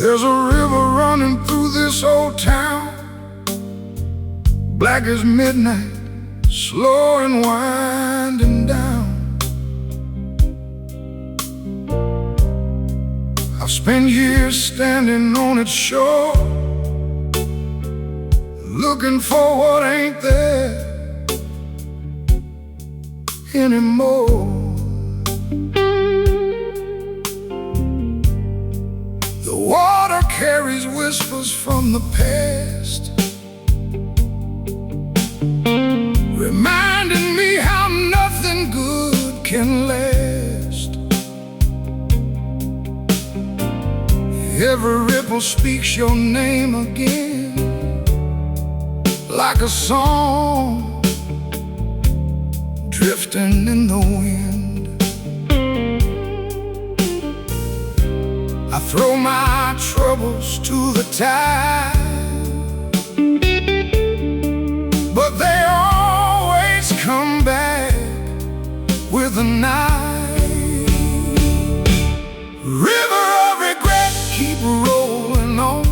There's a river running through this old town, black as midnight, slow and winding down. I've spent years standing on its shore, looking for what ain't there anymore. The water carries whispers from the past, reminding me how nothing good can last. Every ripple speaks your name again, like a song drifting in the wind. I throw my troubles to the tide, but they always come back with a knife. River of regret, keep rolling on,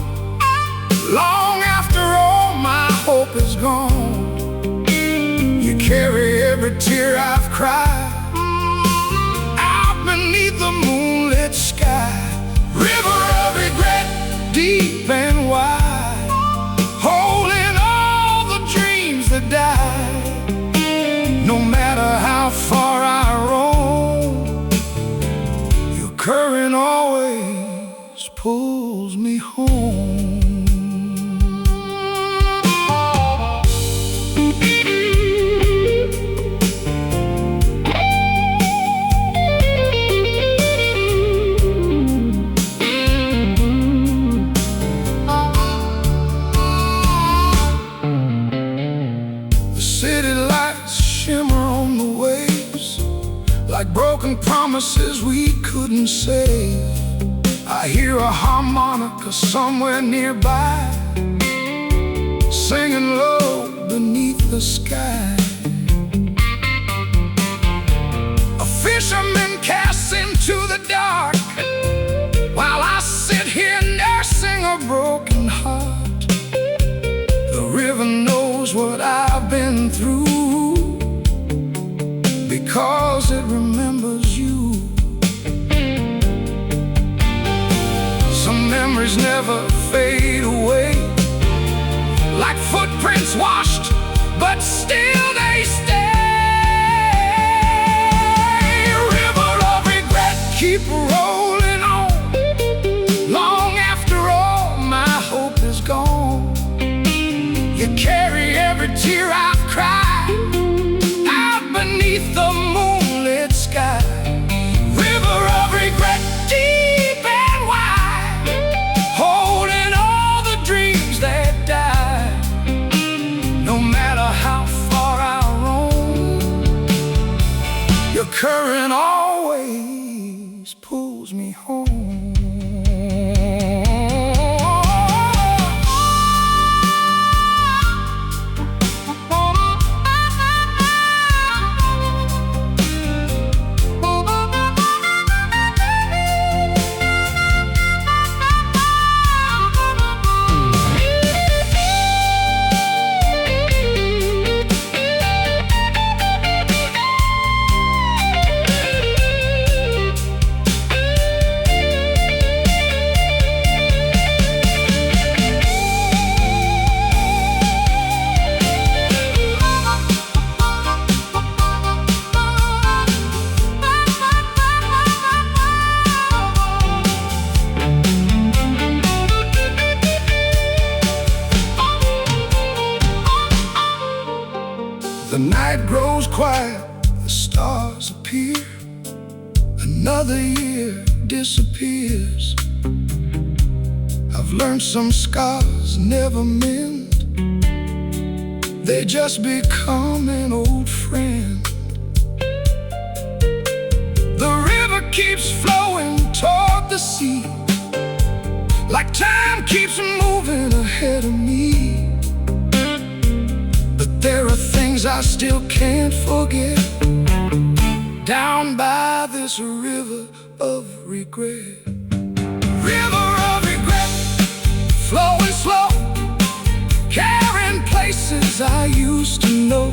long after all my hope is gone. You carry every tear I've cried out beneath the moonlit sky. River of regret, deep and wide, holding all the dreams that die. No matter how far I roam, your current always pulls me home. City lights shimmer on the waves, like broken promises we couldn't save. I hear a harmonica somewhere nearby, singing low beneath the sky. A fisherman casts into the dark, while I sit here nursing a broken heart. The river knows what I've been through, because it remembers you. Some memories never fade away, like footprints washed, but still they stay. River of regret, keep rolling on, long after all my hope is gone. You carry every tear I've cried out beneath the moonlit sky. River of regret, deep and wide, holding all the dreams that die. No matter how far I roam, your current always pulls me home. The night grows quiet, the stars appear, another year disappears. I've learned some scars never mend, they just become an old friend. The river keeps flowing toward the sea, like time keeps moving ahead of me. But there are things I still can't forget, down by this river of regret. River of regret, flowing slow, carrying places I used to know.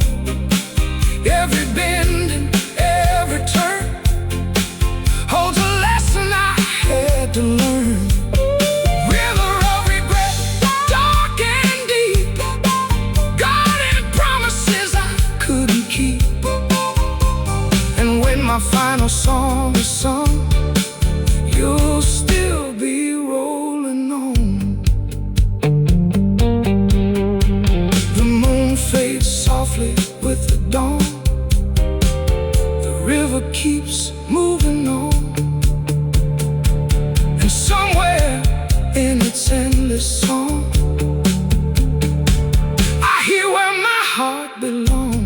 Every bend and every turn holds a lesson I had to learn. River of regret, dark and deep, guarded promises I couldn't keep. And when my final song is sung, you'll still be rolling on. The moon fades softly with the dawn. The river keeps moving on. And somewhere in its endless song, I hear where my heart belongs.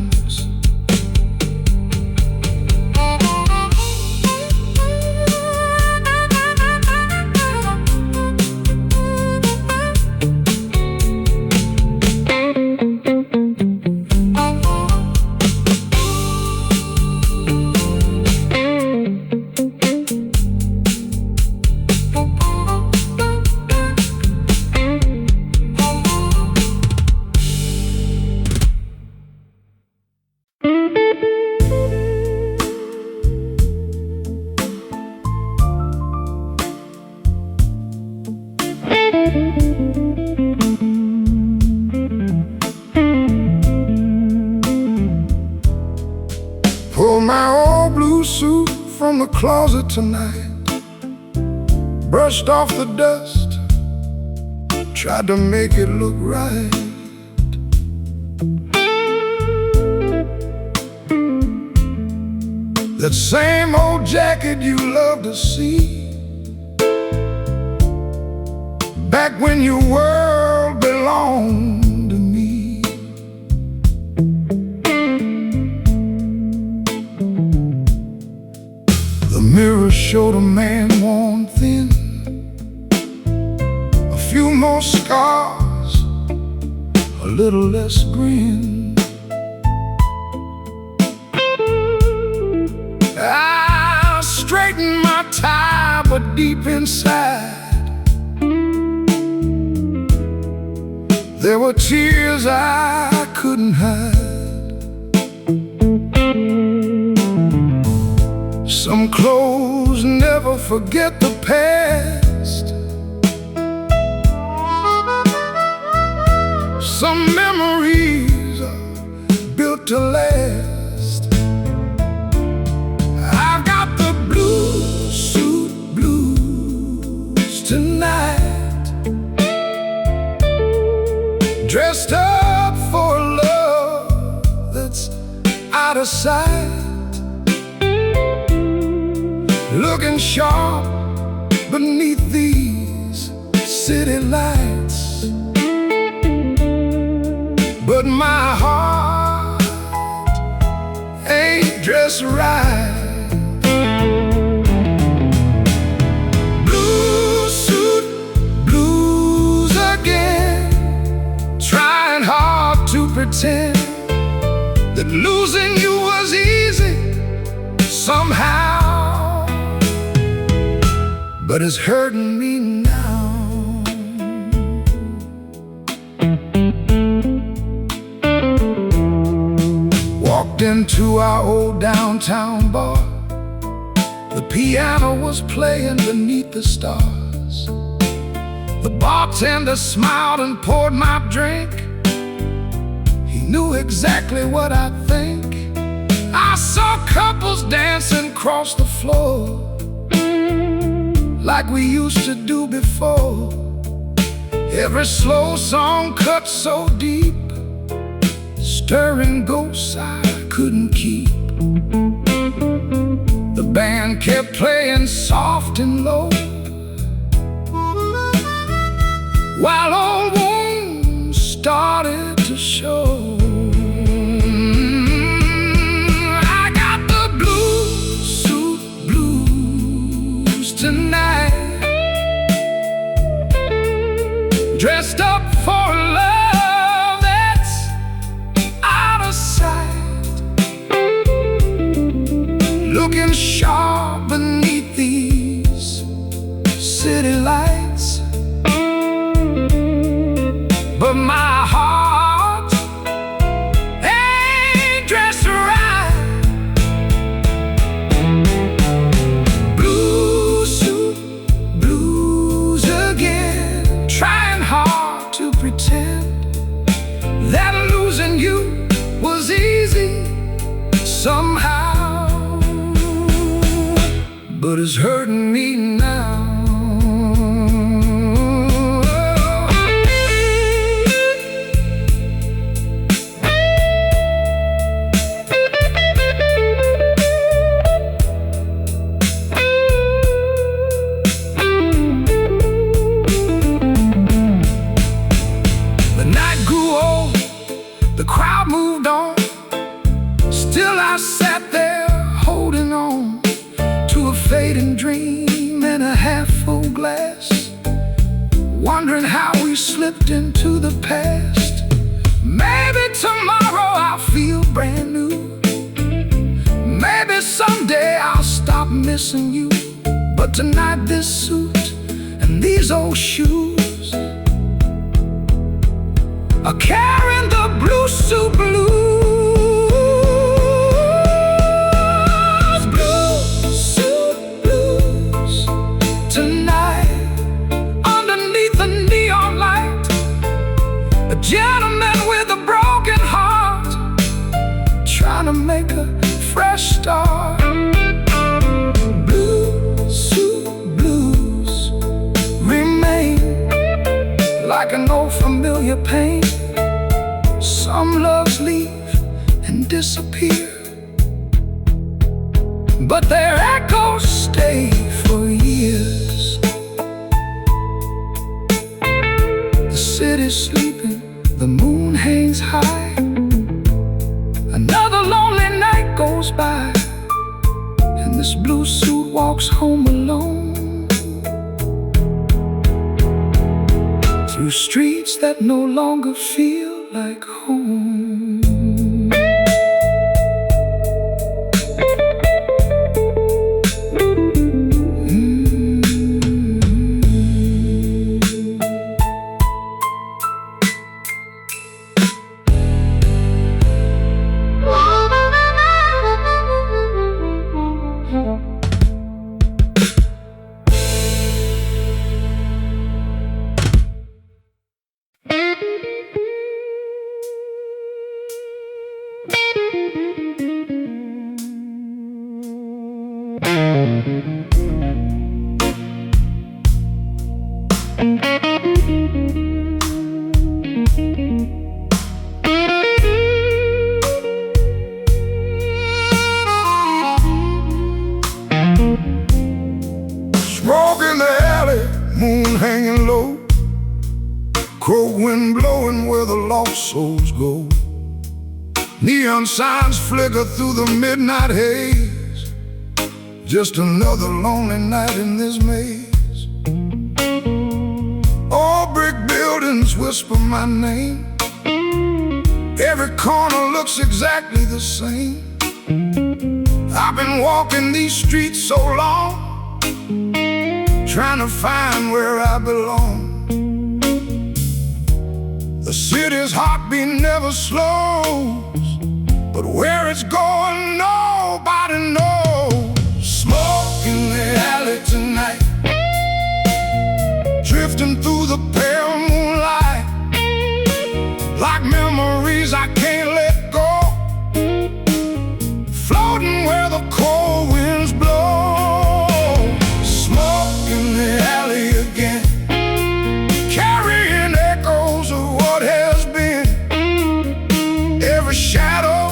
Pull my old blue suit from the closet tonight, brushed off the dust, tried to make it look right. That same old jacket you love to see, back when your world belonged to me. The mirror showed a man worn thin, a few more scars, a little less grin. I straightened my tie, but deep inside there were tears I couldn't hide. Some clothes never forget the past. Some memories are built to last. I've got the blue suit blues tonight, dressed up for a love that's out of sight, looking sharp beneath these city lights. But my heart ain't dressed right. Blue suit blues again, trying hard to pretend that losing you was easy somehow, but it's hurting me now. Walked into our old downtown bar. The piano was playing beneath the stars. The bartender smiled and poured my drink. He knew exactly what I'd think. I saw couples dancing across the floor like we used to do before. Every slow song cut so deep, stirring ghosts I couldn't keep. The band kept playing soft and low, while old wounds started to show. I got the blue suit blues tonight, dressed up for love that's out of sight, looking sharp beneath these city lights. me now. The night grew old, the crowd moved on. Still I sat there holding on to a fading dream in a half-full glass, wondering how we slipped into the past. Maybe tomorrow I'll feel brand new. Maybe someday I'll stop missing you. But tonight this suit and these old shoes are carrying the blue suit blues. Gentleman with a broken heart, trying to make a fresh start. Blue suit blues remain like an old familiar pain. Some loves leave and disappear, but their echoes stay for years. The city's sleeping, the moon hangs high. Another lonely night goes by, and this blue suit walks home alone, through streets that no longer feel like home. Smoke in the alley, moon hanging low, cold wind blowing where the lost souls go. Neon signs flicker through the midnight haze. Just another lonely night in this maze. All brick buildings whisper my name. Every corner looks exactly the same. I've been walking these streets so long, trying to find where I belong. The city's heartbeat never slows, but where it's going nobody knows. Smoke in the alley tonight, drifting through the pale moonlight, like memories I can't let go, floating where the cold winds blow. Smoke in the alley again, carrying echoes of what has been. Every shadow,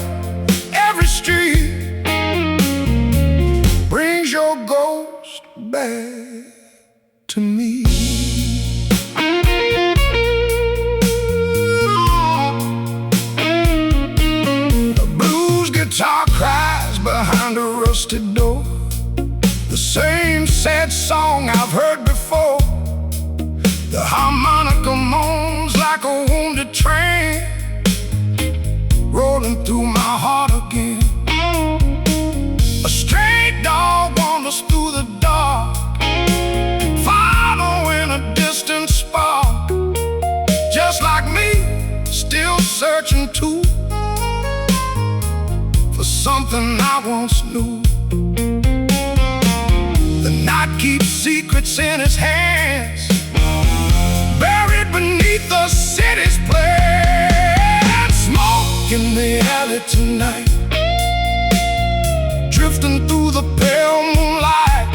every street brings your ghost back to me. The blues guitar cries behind a rusty door, the same sad song I've heard before. The harmonica moans like a wounded train, rolling through my heart again. A stray dog wanders through the dark, following a distant spark. Just like me, still searching too, for something I once knew. The night keeps secrets in its hands, buried beneath the city's plan. Smoke in the alley tonight, drifting through the pale moonlight,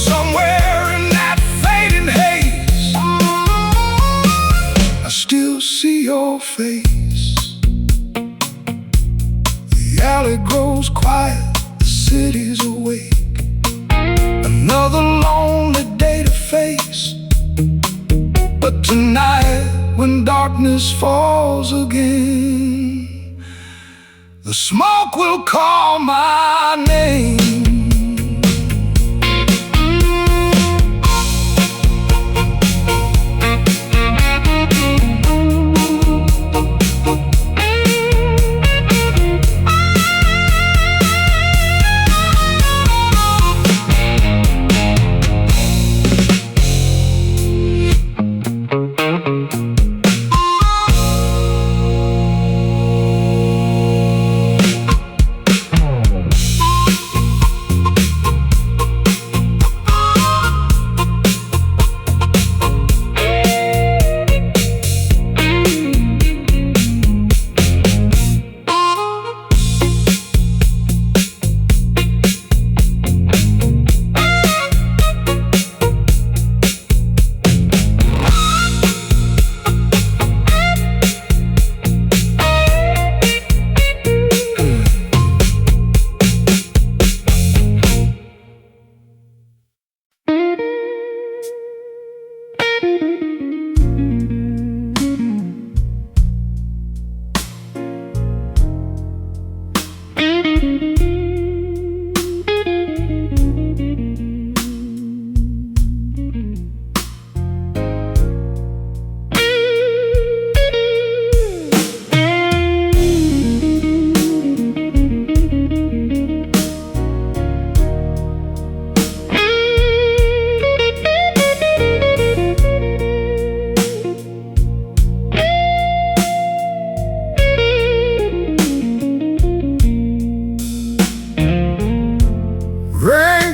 somewhere in that fading haze, I still see your face. The alley grows quiet, the city's awake. Another lonely day to face. But tonight, when darkness falls again, the smoke will call my name.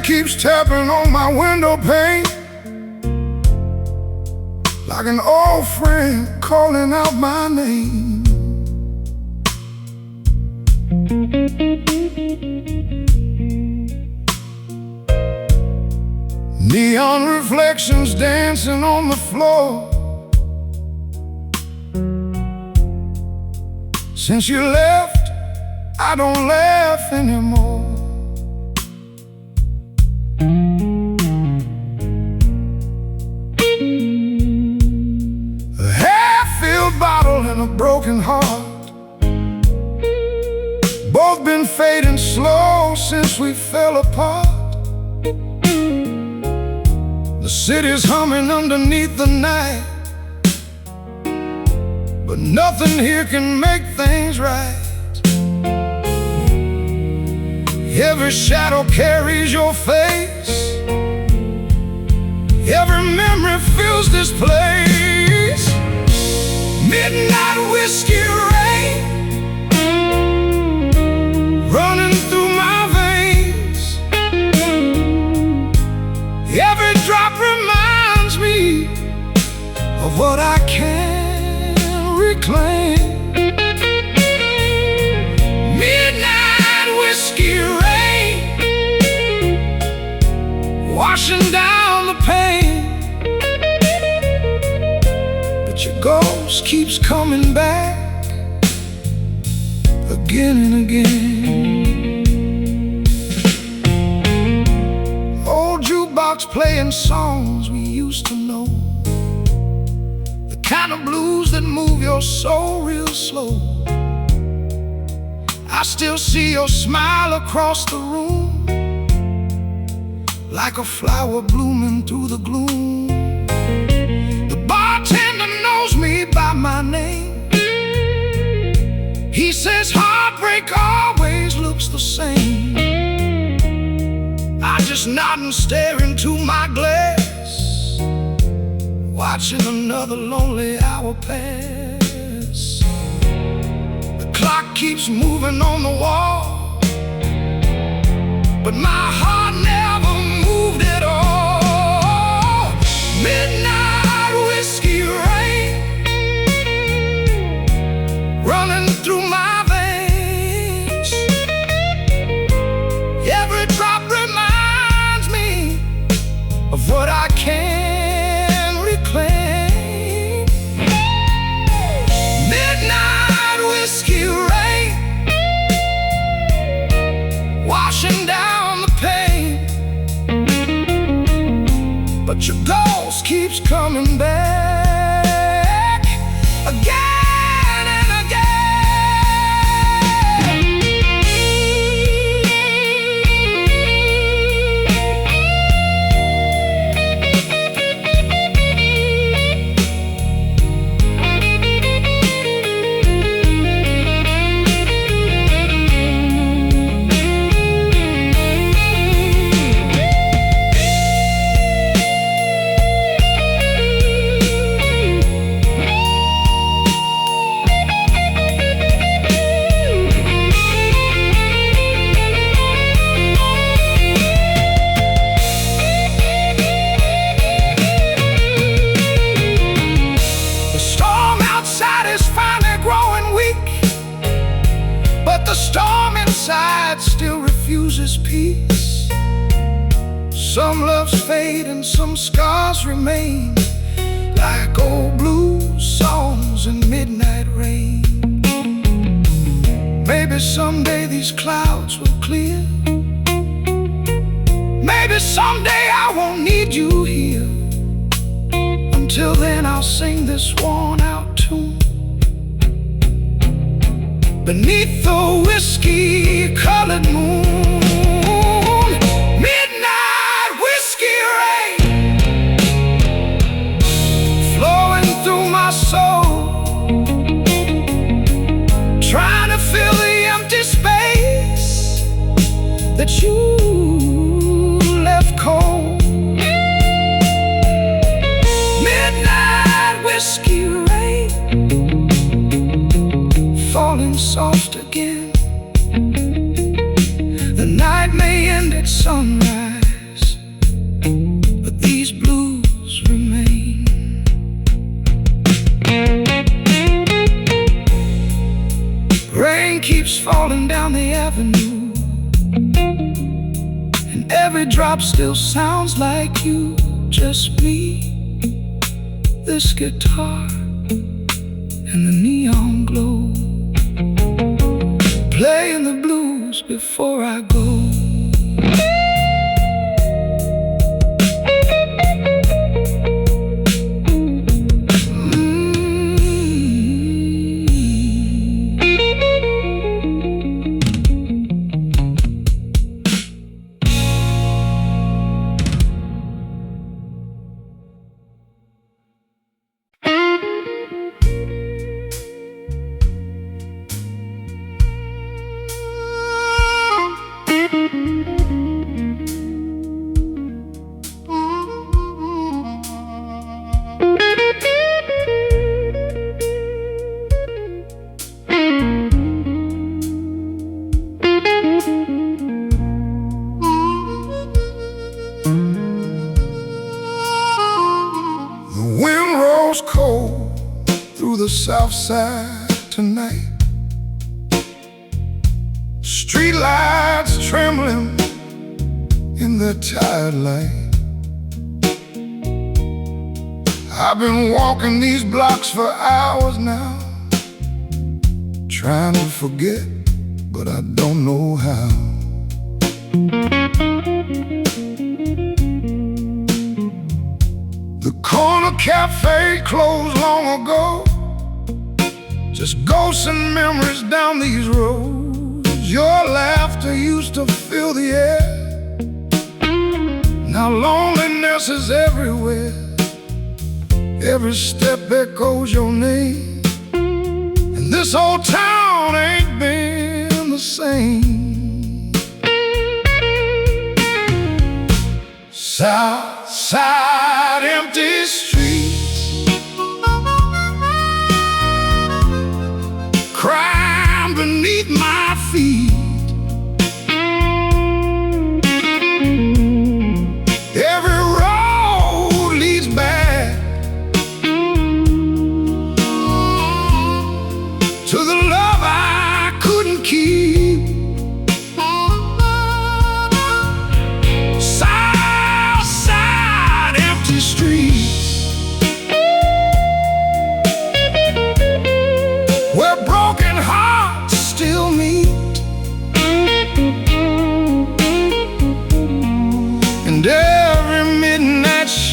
Keeps tapping on my window pane, like an old friend calling out my name. Neon reflections dancing on the floor. Since you left, I don't laugh anymore. Bottle and a broken heart, both been fading slow since we fell apart. The city's humming underneath the night, but nothing here can make things right. Every shadow carries your face, every memory fills this place. Midnight whiskey rain running through my veins. Every drop reminds me of what I can't reclaim. Midnight whiskey rain washing down the pain. Your ghost keeps coming back again and again. Old jukebox playing songs we used to know, the kind of blues that move your soul real slow. I still see your smile across the room, like a flower blooming through the gloom. Knows me by my name. He says heartbreak always looks the same. I just nod and stare into my glass, watching another lonely hour pass. The clock keeps moving on the wall, but my heart never moved at all. Midnight whiskey rain running through my veins. Every drop reminds me of what I can reclaim. Midnight whiskey rain washing down the pain, but your ghost keeps coming back again. The storm inside still refuses peace. Some loves fade and some scars remain, like old blues songs in midnight rain. Maybe someday these clouds will clear. Maybe someday I won't need you here. Until then I'll sing this worn out tune beneath the whiskey-colored moon. Midnight whiskey rain flowing through my soul, trying to fill the empty space that you left cold. Midnight whiskey rain falling soft again. The night may end at sunrise, but these blues remain. Rain keeps falling down the avenue, and every drop still sounds like you. Just me, this guitar, and the neon glow, playing the blues before I go. Cold through the south side tonight. Street lights trembling in the tired light. I've been walking these blocks for hours now, trying to forget, but I don't know how. The corner cafe closed long ago, just ghosts and memories down these roads. Your laughter used to fill the air, now loneliness is everywhere. Every step echoes your name, and this old town ain't been the same. South side empty streets, crime beneath my feet. Every road leads back to the love I couldn't keep. South side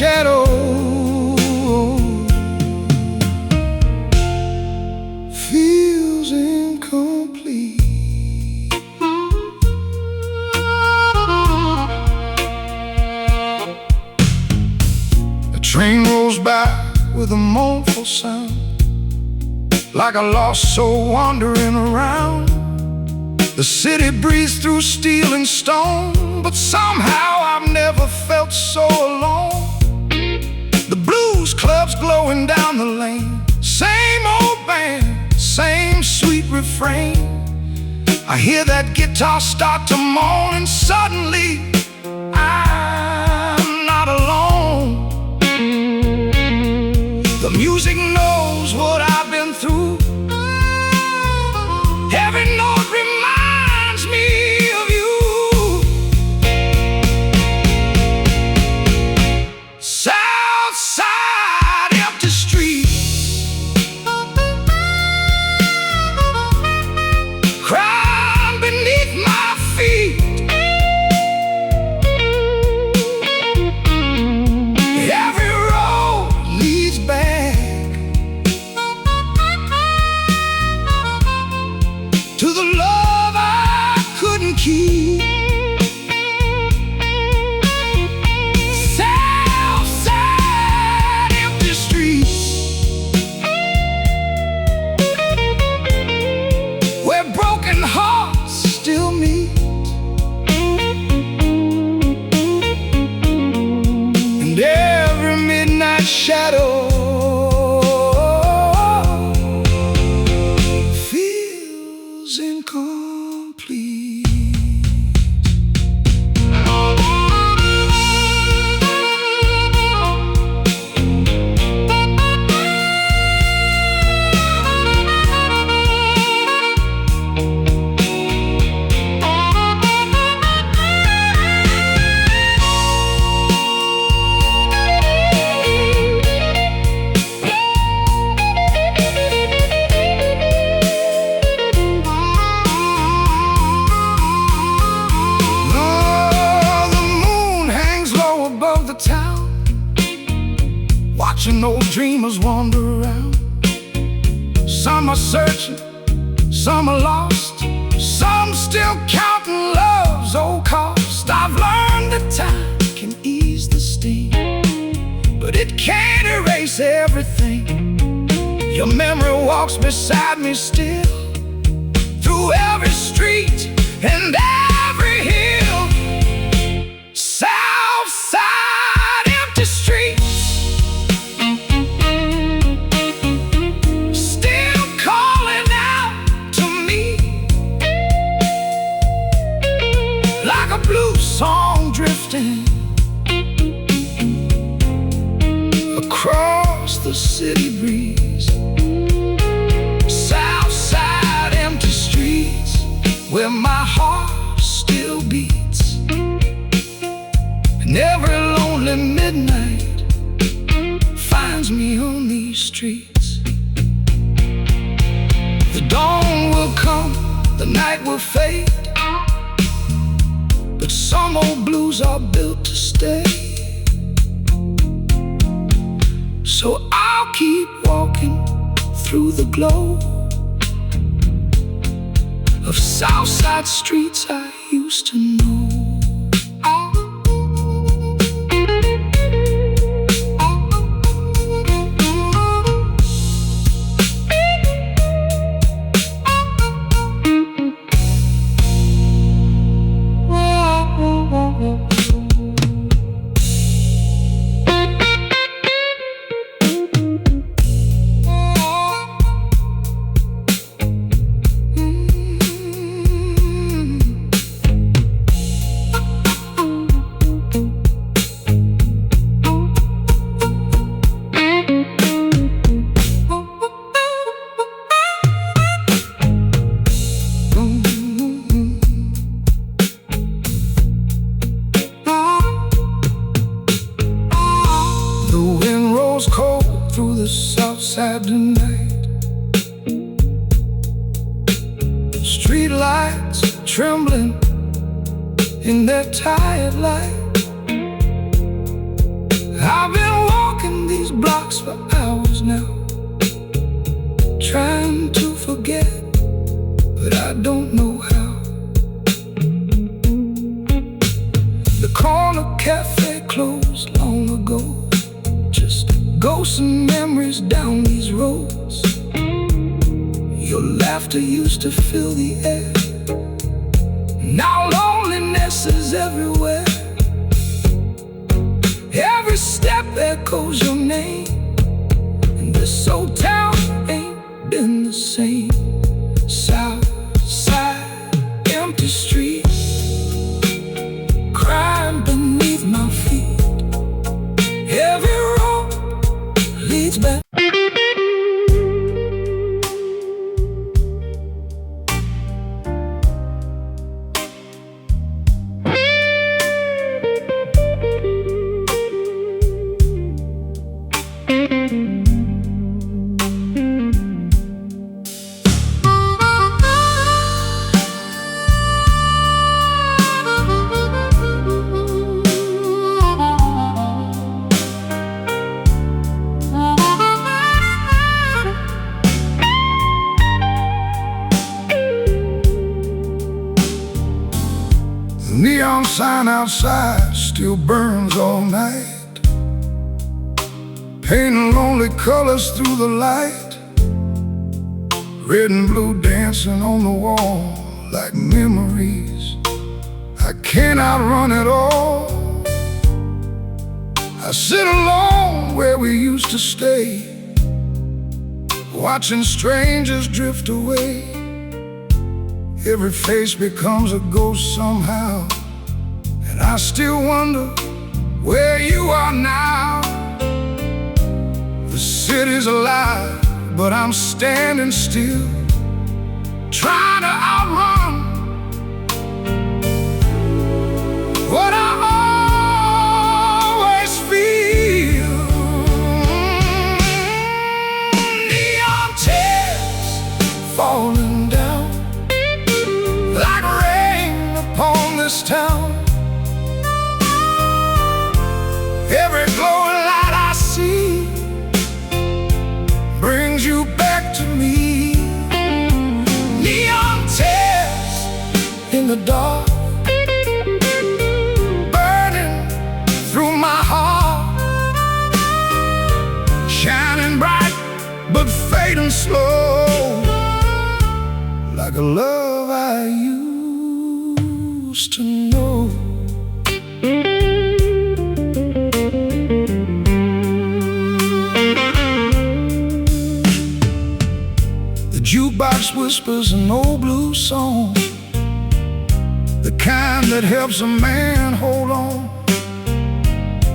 shadow feels incomplete. The train rolls by with a mournful sound, like a lost soul wandering around. The city breathes through steel and stone, but somehow I've never felt so alone. The blues club's glowing down the lane, same old band, same sweet refrain. I hear that guitar start to moan, and suddenly I'm not alone. The music knows what I've been through. Every note reminds me of you. South side, empty streets, crying beneath my feet. Every road leads back to the love I couldn't keep. South side, empty streets, where broken hearts still meet. And every midnight shadow feels incomplete. Watching old dreamers wander around. Some are searching, some are lost, some still counting love's old cost. I've learned that time can ease the sting, but it can't erase everything. Your memory walks beside me still, through every street and every hill. South side, empty streets, a blue song drifting across the city breeze. South side, empty streets, where my heart still beats. And every lonely midnight finds me on these streets. The dawn will come, the night will fade, but some old blues are built to stay. So I'll keep walking through the glow of Southside streets I used to know. Through the south side tonight, street lights trembling in their tired light. I've been walking these blocks for hours now, trying to forget, but I don't know how. The corner cafe closed long ago, just ghosts and memories down these roads. Your laughter used to fill the air, now loneliness is everywhere. Every step echoes your name, and this old town ain't been the same. South side, empty streets, crying beneath my feet. Every road leads back. The neon sign outside still burns all night, painting lonely colors through the light. Red and blue dancing on the wall like memories I can't outrun at all. I sit alone where we used to stay, watching strangers drift away. Every face becomes a ghost somehow, and I still wonder where you are now. The city's alive, but I'm standing still, trying to outrun what I always feel. Neon tears falling down like rain upon this town. Every glowing light I see brings you back to me. Neon tears in the dark, burning through my heart, shining bright but fading slow, like a love I used to know. The jukebox whispers an old blues song, the kind that helps a man hold on.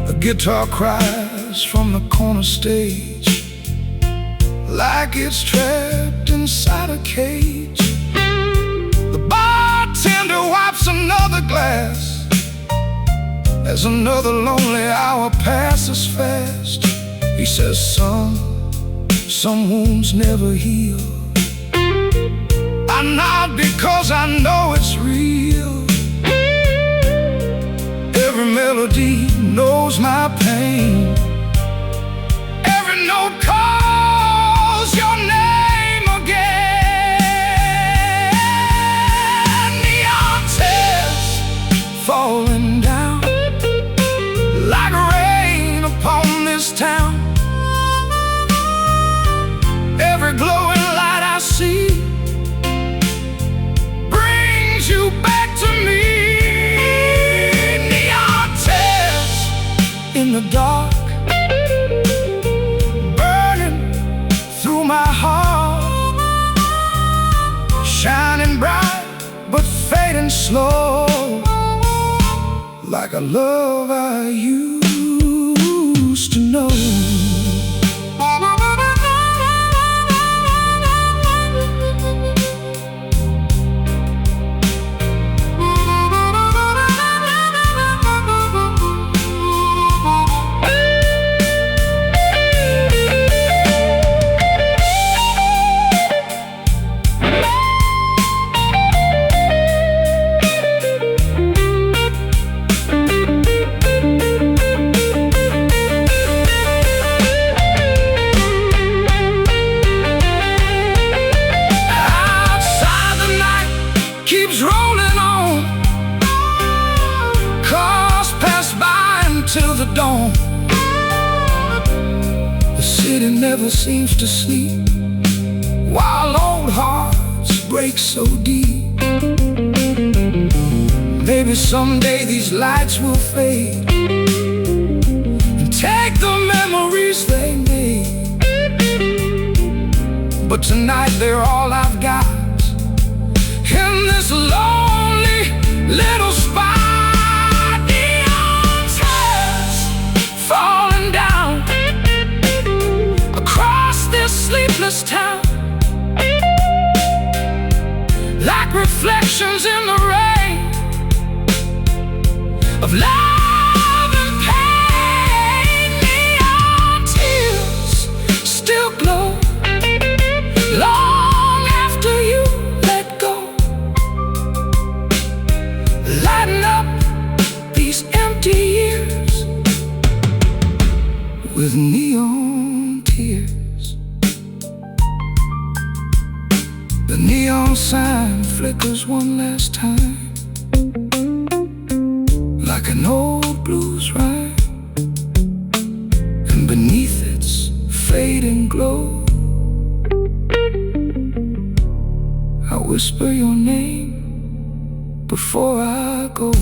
A guitar cries from the corner stage, like it's trapped inside a cage. The bartender wipes another glass as another lonely hour passes fast. He says, son, some wounds never heal. I nod because I know it's real. Every melody knows my pain, every note calls your name again. Neon tears falling down like rain upon this town. Every glowing light I see brings you back to me. Neon tears in the dark, burning through my heart, shining bright but fading slow, like a love I used to know. city never seems to sleep, while old hearts break so deep. Maybe someday these lights will fade and take the memories they made, but tonight they're all I've got in this lonely little spot. Neon tears falling down across this sleepless town, like reflections in the rain of love and pain. Neon tears still glow long after you let go, lighting up these empty years with neon tears. The neon sign flickers one last time, like an old blues rhyme, and beneath its fading glow, I whisper your name before I go.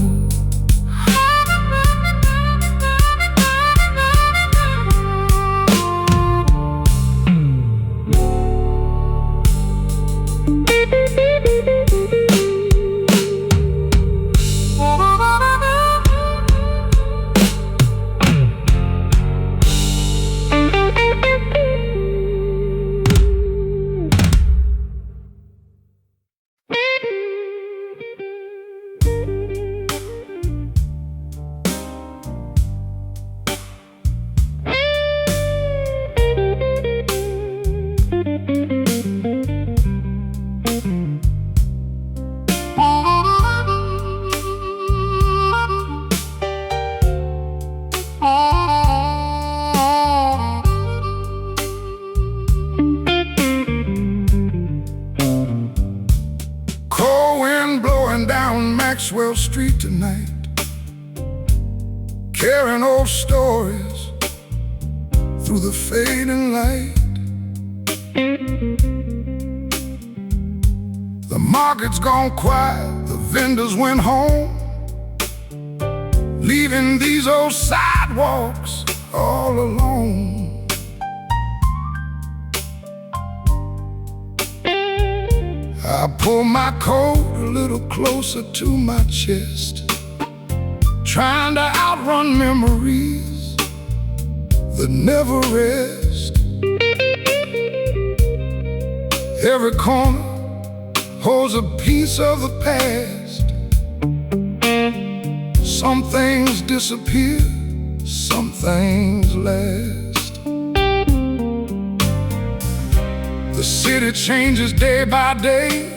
Street tonight, carrying old stories through the fading light. The market's gone quiet, the vendors went home, leaving these old sidewalks all alone. I pull my coat a little closer to my chest, trying to outrun memories that never rest. Every corner holds a piece of the past. Some things disappear, some things last. The city changes day by day,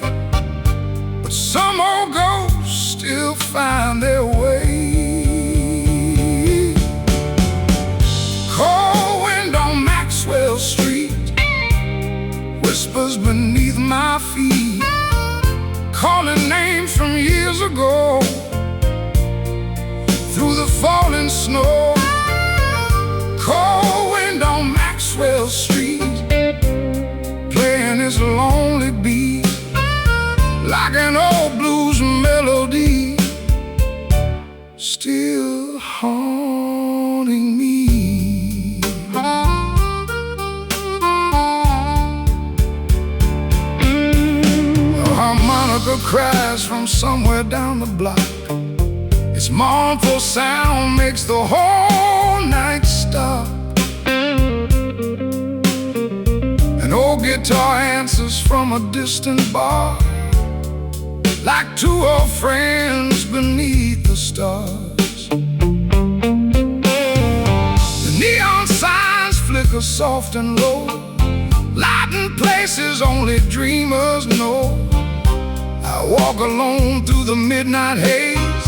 but some old ghosts still find their way. Cold wind on Maxwell Street whispers beneath my feet, calling names from years ago through the falling snow. Cold wind on Maxwell Street, playing his lonely beat like an old blues melody, still haunting me. A harmonica cries from somewhere down the block. Its mournful sound makes the whole night stop. An old guitar answers from a distant bar, like two old friends beneath the stars. The neon signs flicker soft and low, lighting places only dreamers know. I walk alone through the midnight haze,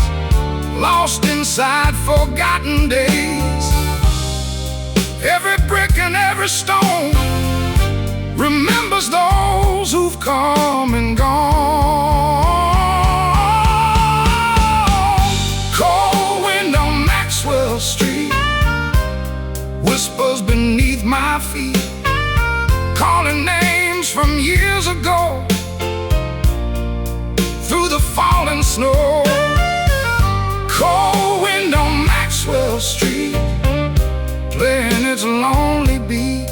lost inside forgotten days. Every brick and every stone remembers those who've come and gone. Cold wind on Maxwell Street whispers whispers beneath my feet, calling names from years ago through the falling snow. Cold wind on Maxwell Street, playing its lonely beat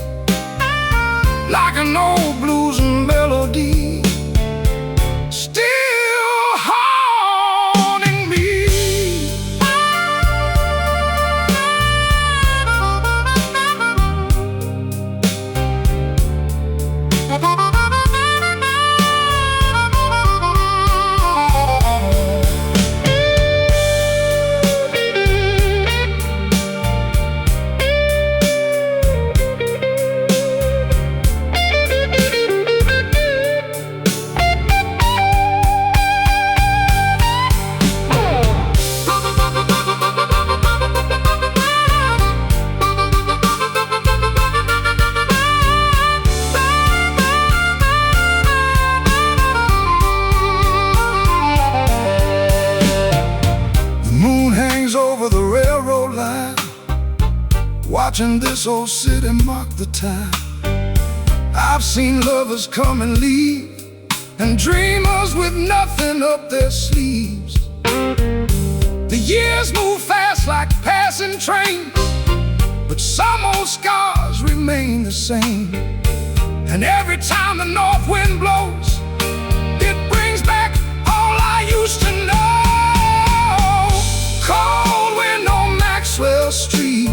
like an old blues melody, still haunting me. Over the railroad line, watching this old city mark the time. I've seen lovers come and leave, and dreamers with nothing up their sleeves. The years move fast like passing trains, but some old scars remain the same. And every time the north wind blows, it brings back all I used to know. Cold wind on Maxwell Street,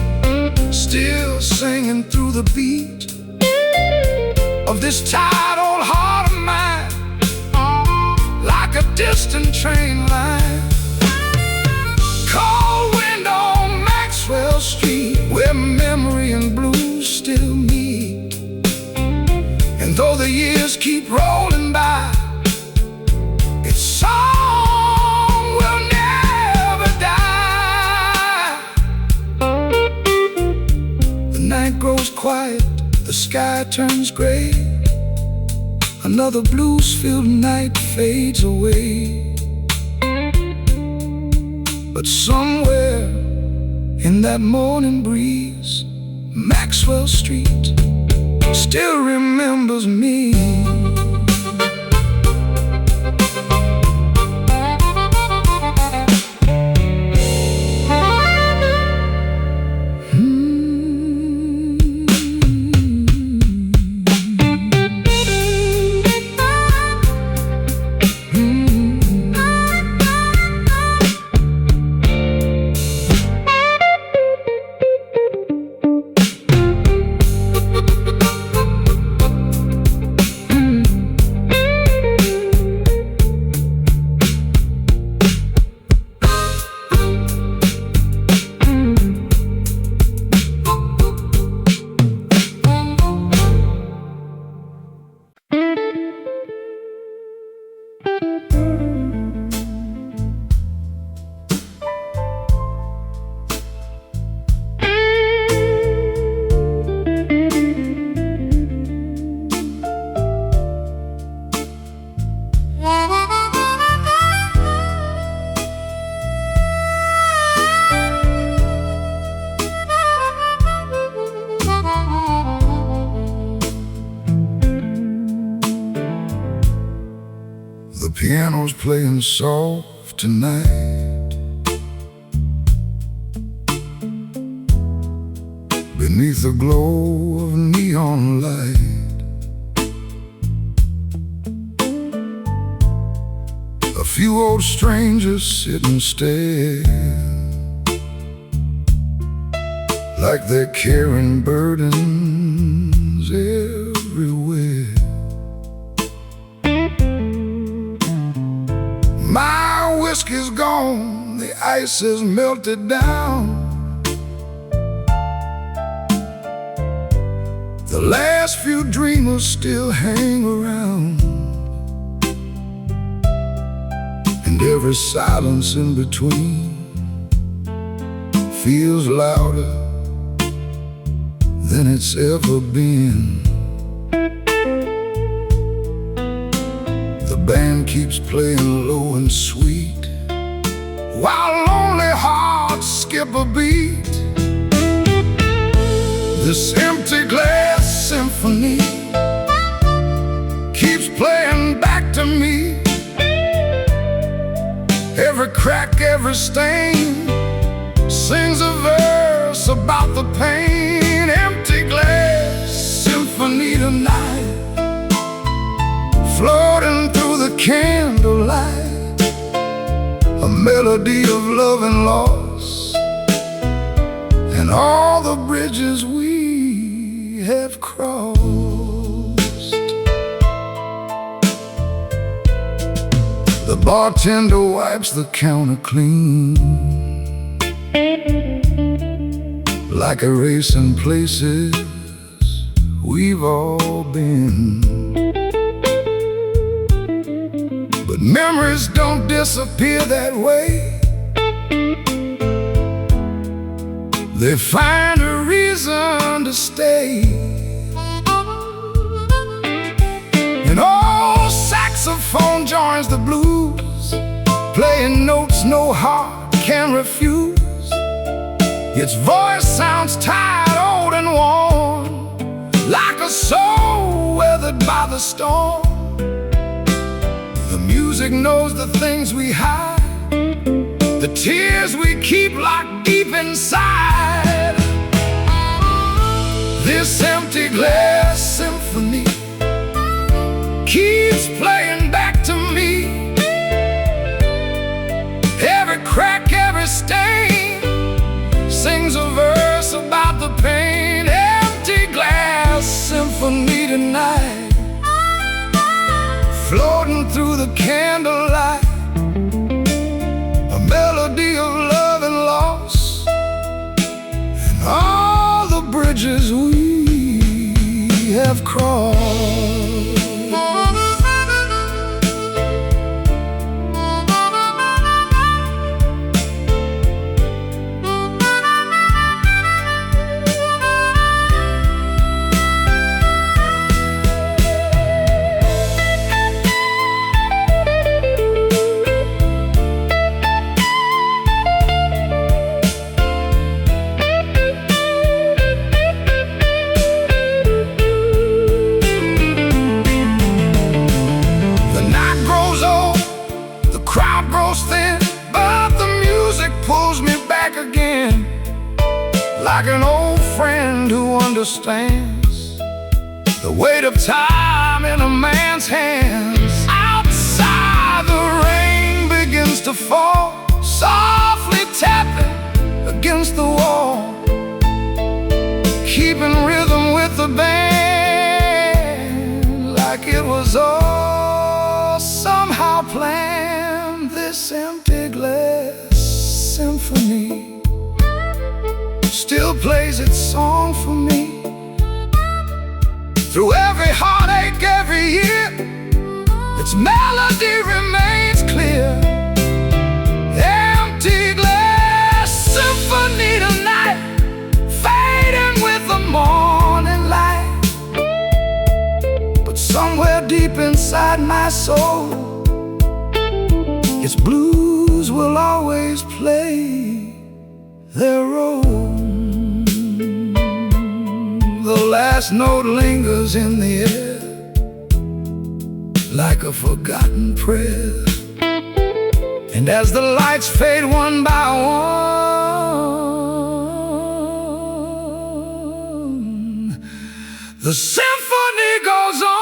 still singing through the beat of this tired old heart of mine, like a distant train line. Cold wind on Maxwell Street, where memory and blues still meet. And though the years keep rolling by, its song will never die. The night grows quiet, the sky turns gray, another blues-filled night fades away. But somewhere in that morning breeze, Maxwell Street still remembers me. The piano's playing soft tonight, beneath the glow of neon light. A few old strangers sit and stare, like they're carrying burdens everywhere. My whiskey's gone, the ice has melted down. The last few dreamers still hang around, and every silence in between feels louder than it's ever been. The band keeps playing low and sweet, while lonely hearts skip a beat. This empty glass symphony keeps playing back to me. Every crack, every stain sings a verse about the pain. Empty glass symphony tonight, floating through the candlelight, a melody of love and loss, and all the bridges we have crossed. The bartender wipes the counter clean, like erasing places we've all been. But memories don't disappear that way. They find a reason to stay. An old saxophone joins the blues, playing notes no heart can refuse. Its voice sounds tired, old and worn, like a soul weathered by the storm. The music knows the things we hide, the tears we keep locked deep inside. This empty glass symphony keeps playing back to me. Every crack, every stain sings a verse about the pain. Empty glass symphony tonight, floating through the candlelight, a melody of love and loss, and all the bridges we have crossed. Like an old friend who understands the weight of time in a man's hands. Outside the rain begins to fall, softly tapping against the wall, keeping rhythm with the band, like it was all somehow planned. This empty glass symphony still plays its song for me. Through every heartache, every year, its melody remains clear. Empty glass symphony tonight, fading with the morning light. But somewhere deep inside my soul, its blues will always play their role. The last note lingers in the air, like a forgotten prayer. And as the lights fade one by one, the symphony goes on.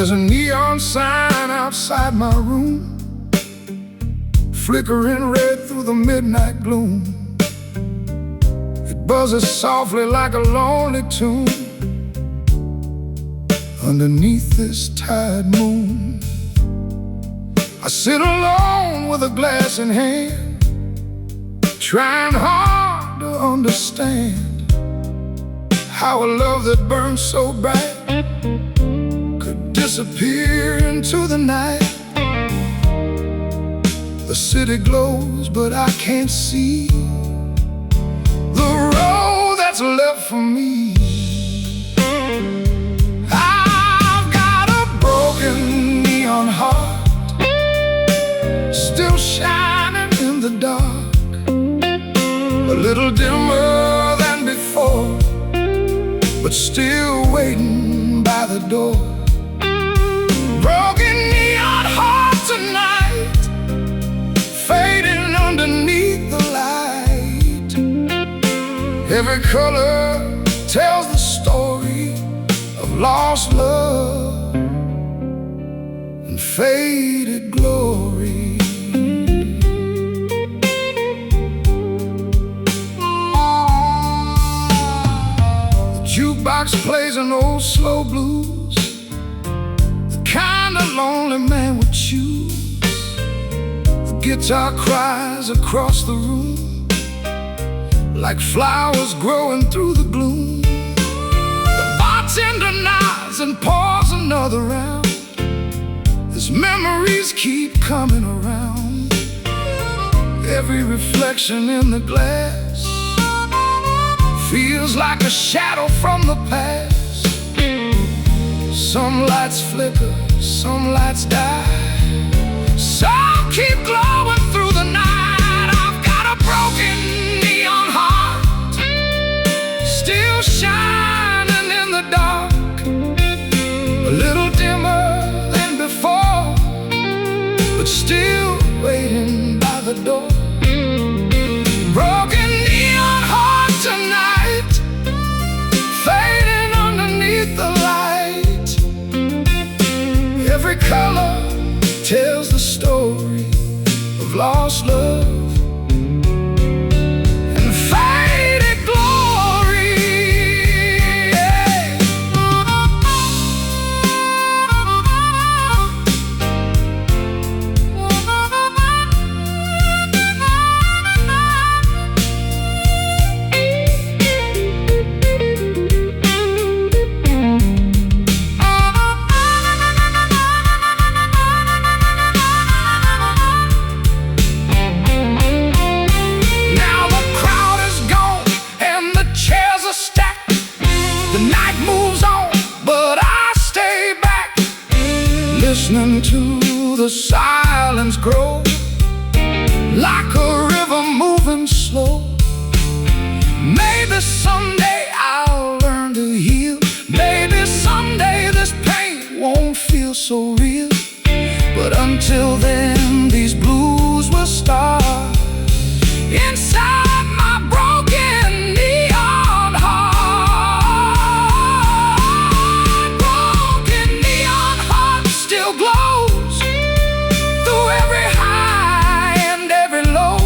There's a neon sign outside my room, flickering red through the midnight gloom. It buzzes softly like a lonely tune underneath this tired moon. I sit alone with a glass in hand, trying hard to understand how a love that burns so bright could disappear into the night. The city glows, but I can't see the road that's left for me. I've got a broken neon heart, still shining in the dark, a little dimmer than before, but still waiting by the door. Broken neon heart tonight, fading underneath the light. Every color tells the story of lost love and faded glory. The jukebox plays an old slow blues, the kind a lonely man would choose. The guitar cries across the room like flowers growing through the gloom. The bartender nods and pours another round as memories keep coming around. Every reflection in the glass feels like a shadow from the past. Some lights flicker, some lights die, some keep glowing through the night. I've got a broken neon heart, still shining in the dark, a little dimmer than before, but still waiting by the door. Broken neon heart tonight, fading underneath the light. Every color tells the story of lost love and faded glory. Listening to the silence grow like a river moving slow. Maybe someday I'll learn to heal. Maybe someday this pain won't feel so real. But until then, these blues will start inside my broken neon heart. Broken neon heart still glows through every high and every low.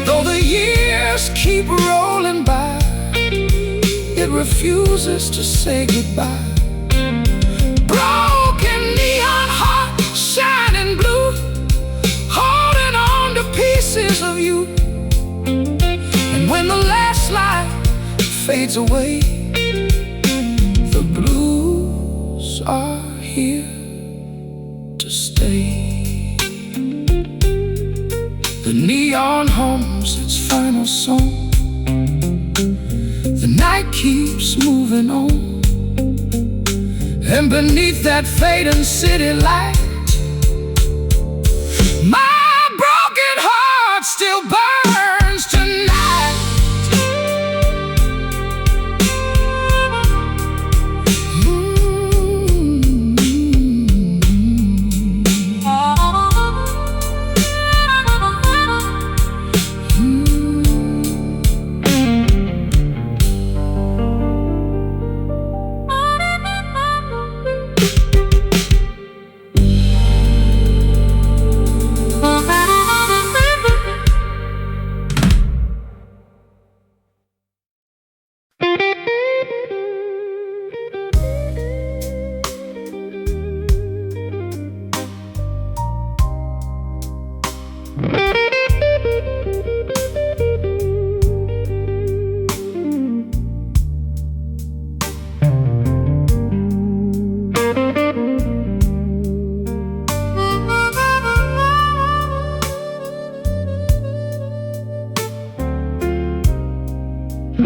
Though the years keep rolling by, it refuses to say goodbye. Broken neon heart, shining blue, holding on to pieces of you. And when the last light fades away, the blues are here to stay. The neon hums its final song, the night keeps moving on, and beneath that fading city light, my broken heart still burns tonight. The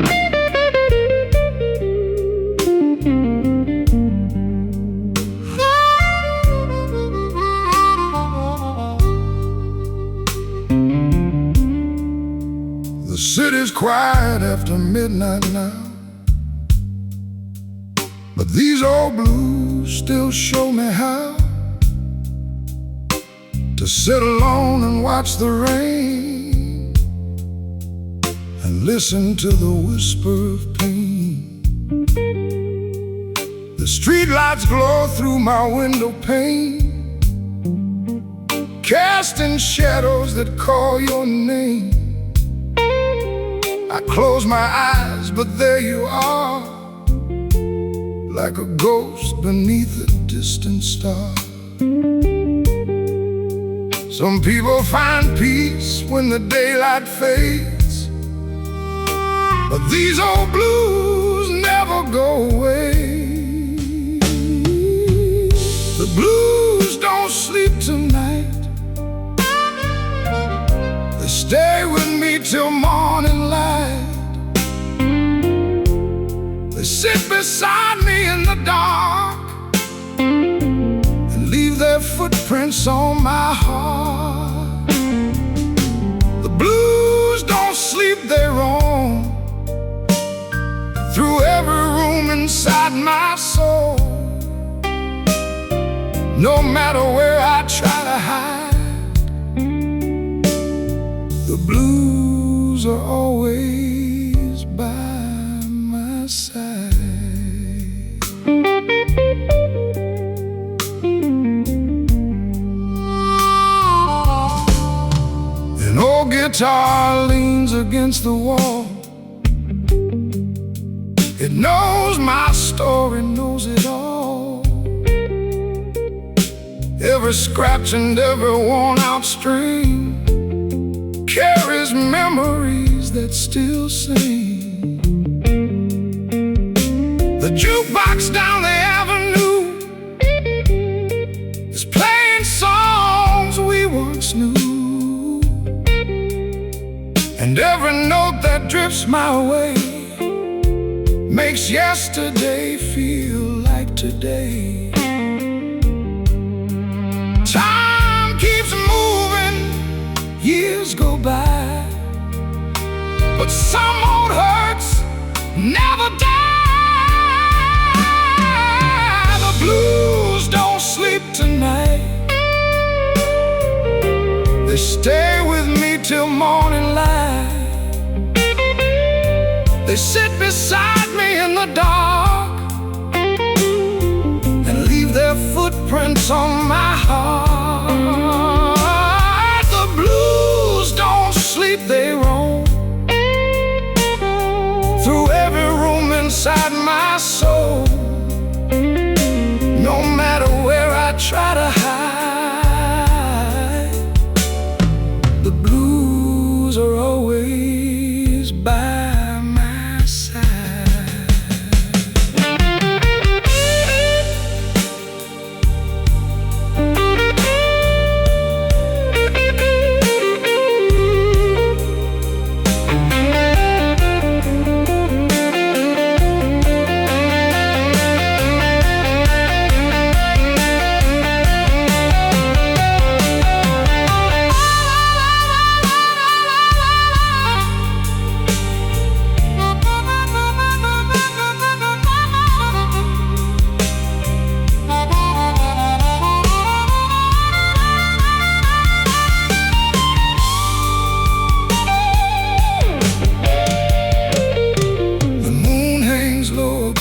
city's quiet after midnight now, but these old blues still show me how to sit alone and watch the rain and listen to the whisper of pain. The streetlights glow through my window pane, casting shadows that call your name. I close my eyes, but there you are, like a ghost beneath a distant star. Some people find peace when the daylight fades, but these old blues never go away. The blues don't sleep tonight, they stay with me till morning light. They sit beside me in the dark and leave their footprints on my heart. The blues don't sleep, they roam through every room inside my soul. No matter where I try to hide, the blues are always by my side. An old guitar leans against the wall. It knows my story, knows it all. Every scratch and every worn out string carries memories that still sing. The jukebox down the avenue is playing songs we once knew, and every note that drifts my way makes yesterday feel like today. Time keeps moving, years go by, but some old hurts never die. The blues don't sleep tonight, they stay with me till morning light. They sit beside me in the dark and leave their footprints on my heart. The blues don't sleep, they roam through every room inside my soul. No matter where I try to hide, the blues are always by my side.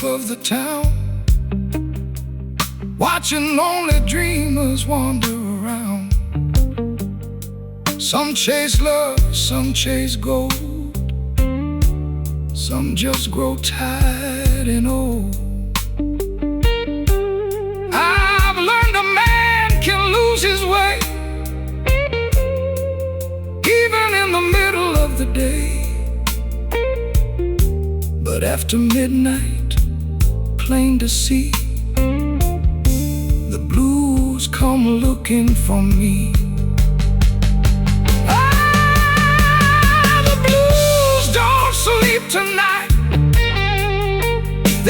Of the town, watching lonely dreamers wander around. Some chase love, some chase gold, some just grow tired and old. I've learned a man can lose his way even in the middle of the day, but after midnight, plain to see, the blues come looking for me. Ah, the blues don't sleep tonight,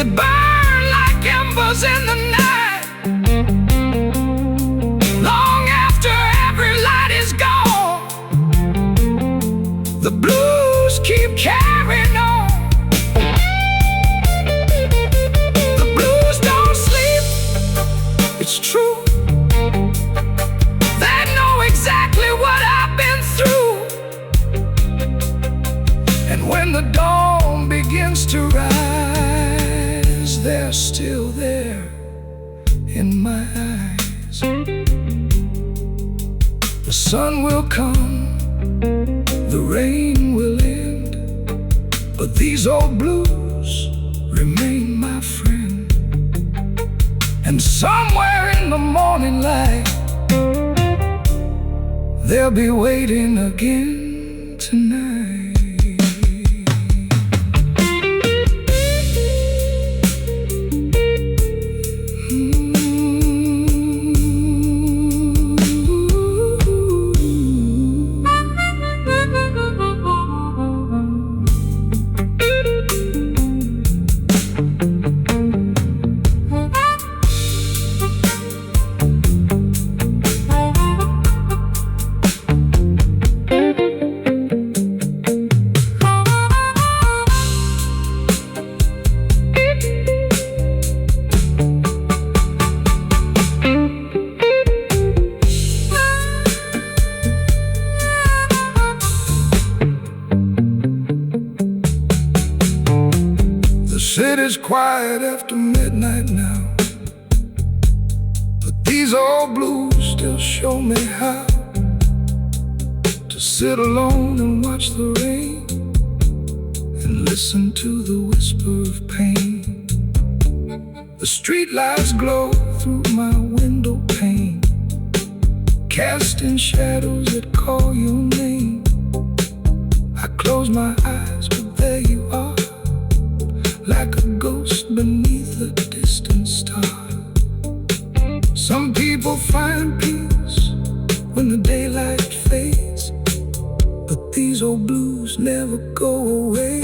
that burn like embers in the night. Long after every light is gone, the blues keep carrying on. The blues don't sleep, it's true. They know exactly what I've been through. And when the dawn begins to rise, they're still there in my eyes. The sun will come, the rain will end, but these old blues remain my friend. And somewhere in the morning light, they'll be waiting again tonight. City's quiet after midnight now, but these old blues still show me how to sit alone and watch the rain and listen to the whisper of pain. The street lights glow through my window pane, casting shadows that call your name. I close my eyes, but there you are, like a ghost beneath a distant star. Some people find peace when the daylight fades, but these old blues never go away.